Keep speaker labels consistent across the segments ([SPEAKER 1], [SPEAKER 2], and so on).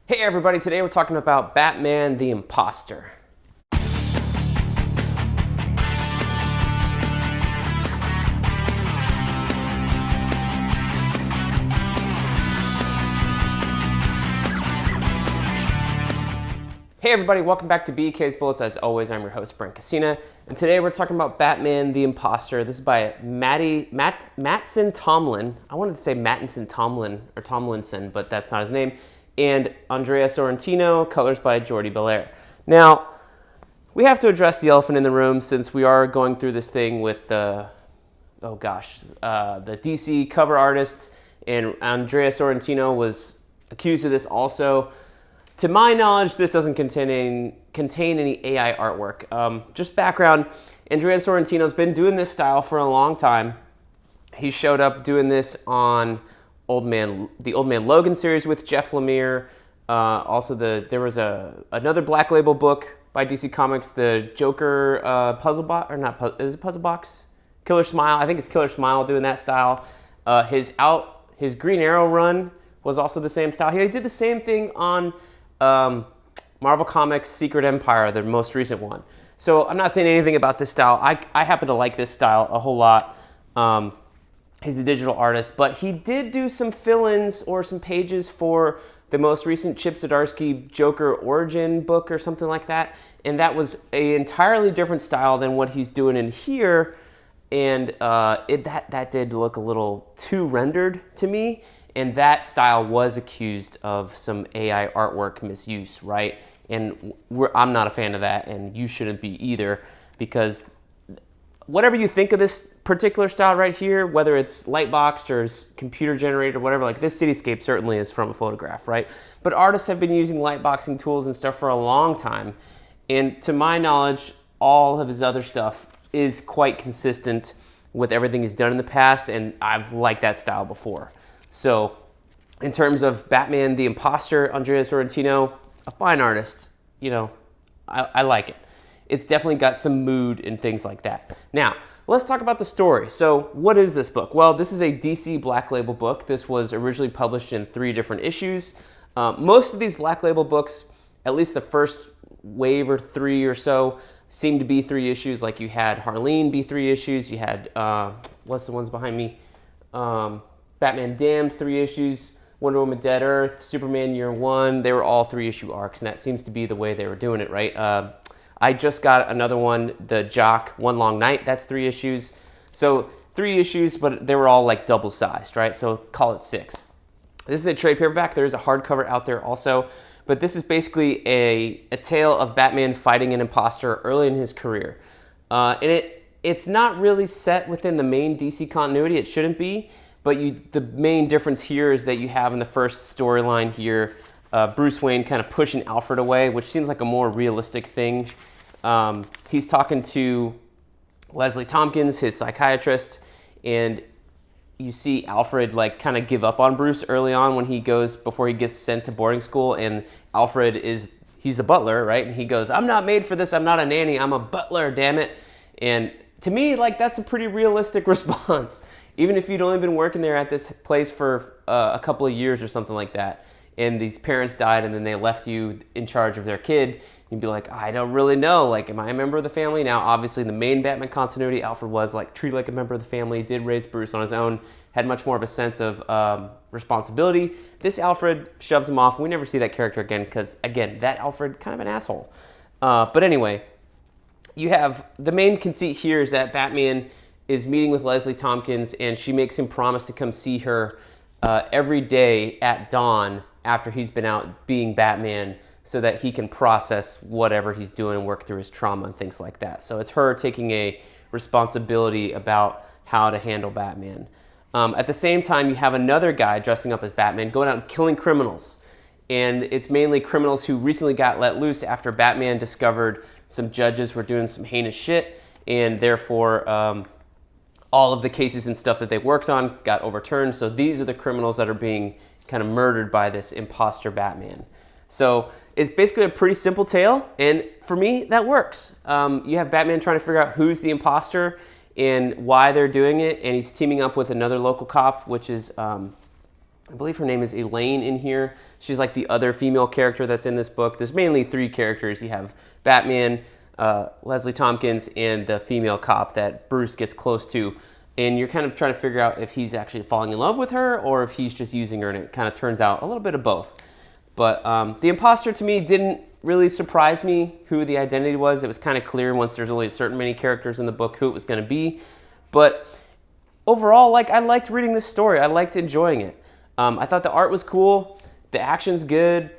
[SPEAKER 1] Hey everybody, today we're talking about Batman the Imposter. Hey everybody, welcome back to BK's Bullets. As always, I'm your host, Brent, and today we're talking about Batman the Imposter. This is by Mattson Tomlin. I wanted to say Mattinson Tomlin, or Tomlinson, but that's not his name. And Andrea Sorrentino, colors by Jordi Belair. Now, we have to address the elephant in the room since we are going through this thing with the DC cover artist, and Andrea Sorrentino was accused of this also. To my knowledge, this doesn't contain any AI artwork. Just background, Andrea Sorrentino's been doing this style for a long time. He showed up doing this on the Old Man Logan series with Jeff Lemire. Also, there was another Black Label book by DC Comics, the Joker puzzle box, or not? Is it puzzle box? Killer Smile. I think it's Killer Smile doing that style. His Green Arrow run was also the same style. He did the same thing on Marvel Comics Secret Empire, the most recent one. So I'm not saying anything about this style. I happen to like this style a whole lot. He's a digital artist, but he did do some fill-ins or some pages for the most recent Chip Zdarsky Joker origin book or something like that, and that was an entirely different style than what he's doing in here, and that did look a little too rendered to me. And that style was accused of some AI artwork misuse, right? And I'm not a fan of that, and you shouldn't be either, because whatever you think of this particular style right here, whether it's lightboxed or computer generated or whatever, like this cityscape certainly is from a photograph, right? But artists have been using lightboxing tools and stuff for a long time, and to my knowledge, all of his other stuff is quite consistent with everything he's done in the past, and I've liked that style before. So, in terms of Batman the Imposter, Andrea Sorrentino, a fine artist. You know, I like it. It's definitely got some mood and things like that. Now, let's talk about the story. So, what is this book? Well, this is a DC Black Label book. This was originally published in 3 different issues. Most of these Black Label books, at least the first wave or 3 or so, seem to be 3 issues. Like you had Harleen be 3 issues. You had, what's the ones behind me? Batman Damned, 3 issues, Wonder Woman Dead Earth, Superman Year One. They were all 3-issue arcs, and that seems to be the way they were doing it, right? I just got another one, The Jock, One Long Night. That's 3 issues. So 3 issues, but they were all like double-sized, right? So call it 6. This is a trade paperback. There is a hardcover out there also, but this is basically a tale of Batman fighting an imposter early in his career. And it's not really set within the main DC continuity. It shouldn't be. But the main difference here is that you have in the first storyline here, Bruce Wayne kind of pushing Alfred away, which seems like a more realistic thing. He's talking to Leslie Tompkins, his psychiatrist, and you see Alfred like kind of give up on Bruce early on before he gets sent to boarding school, and Alfred he's a butler, right? And he goes, "I'm not made for this. I'm not a nanny. I'm a butler, damn it." And to me, like, that's a pretty realistic response. Even if you'd only been working there at this place for a couple of years or something like that, and these parents died and then they left you in charge of their kid, you'd be like, I don't really know, like, am I a member of the family? Now, obviously, in the main Batman continuity, Alfred was like treated like a member of the family, did raise Bruce on his own, had much more of a sense of responsibility. This Alfred shoves him off. We never see that character again because, again, that Alfred, kind of an asshole. But anyway, you have the main conceit here is that Batman is meeting with Leslie Tompkins, and she makes him promise to come see her every day at dawn after he's been out being Batman so that he can process whatever he's doing and work through his trauma and things like that. So it's her taking a responsibility about how to handle Batman. At the same time, you have another guy dressing up as Batman going out and killing criminals. And it's mainly criminals who recently got let loose after Batman discovered some judges were doing some heinous shit, and therefore all of the cases and stuff that they worked on got overturned. So these are the criminals that are being kind of murdered by this imposter Batman. So it's basically a pretty simple tale, and for me, that works. You have Batman trying to figure out who's the imposter and why they're doing it, and he's teaming up with another local cop, which is I believe her name is Elaine in here. She's like the other female character that's in this book. There's mainly three characters. You have Batman, Leslie Tompkins, and the female cop that Bruce gets close to. And you're kind of trying to figure out if he's actually falling in love with her or if he's just using her, and it kind of turns out a little bit of both. But the Imposter to me didn't really surprise me who the identity was. It was kind of clear once there's only a certain many characters in the book who it was going to be. But overall, like, I liked reading this story. I liked enjoying it. I thought the art was cool. The action's good.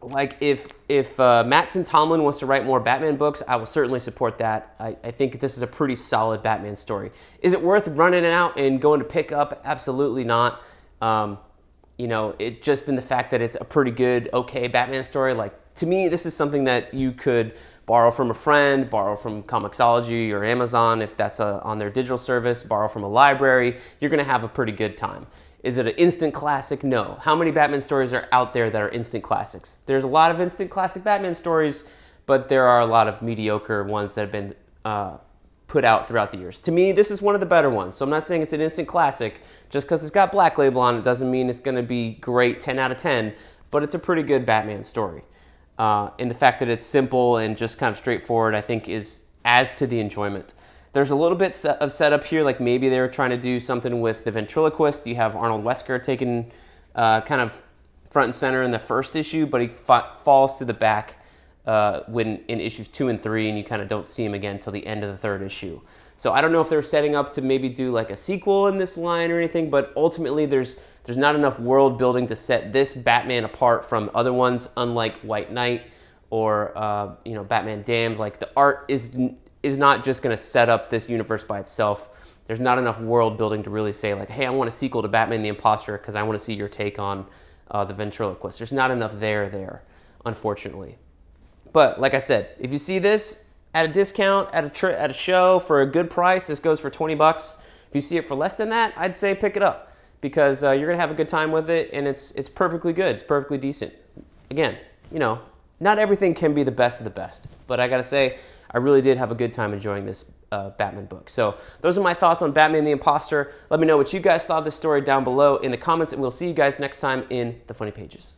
[SPEAKER 1] Like, if Mattson Tomlin wants to write more Batman books, I will certainly support that. I think this is a pretty solid Batman story. Is it worth running it out and going to pick up? Absolutely not. You know, it just in the fact that it's a pretty good, okay Batman story. Like, to me, this is something that you could borrow from a friend, borrow from Comixology or Amazon if that's on their digital service, borrow from a library. You're going to have a pretty good time. Is it an instant classic? No. How many Batman stories are out there that are instant classics? There's a lot of instant classic Batman stories, but there are a lot of mediocre ones that have been put out throughout the years. To me, this is one of the better ones. So I'm not saying it's an instant classic. Just because it's got Black Label on it doesn't mean it's going to be great 10 out of 10, but it's a pretty good Batman story. And the fact that it's simple and just kind of straightforward, I think, adds to the enjoyment. There's a little bit of setup here, like maybe they were trying to do something with the ventriloquist. You have Arnold Wesker taken kind of front and center in the first issue, but he falls to the back when in issues 2 and 3, and you kind of don't see him again until the end of the third issue. So I don't know if they're setting up to maybe do like a sequel in this line or anything, but ultimately there's not enough world building to set this Batman apart from other ones, unlike White Knight or Batman Damned. Like, the art is not just going to set up this universe by itself. There's not enough world building to really say, like, hey, I want a sequel to Batman the Imposter because I want to see your take on the ventriloquist. There's not enough there, unfortunately. But like I said, if you see this at a discount, at a show for a good price, this goes for $20. If you see it for less than that, I'd say pick it up because you're going to have a good time with it, and it's perfectly good. It's perfectly decent. Again, not everything can be the best of the best, but I got to say, I really did have a good time enjoying this Batman book. So those are my thoughts on Batman the Imposter. Let me know what you guys thought of this story down below in the comments, and we'll see you guys next time in the Funny Pages.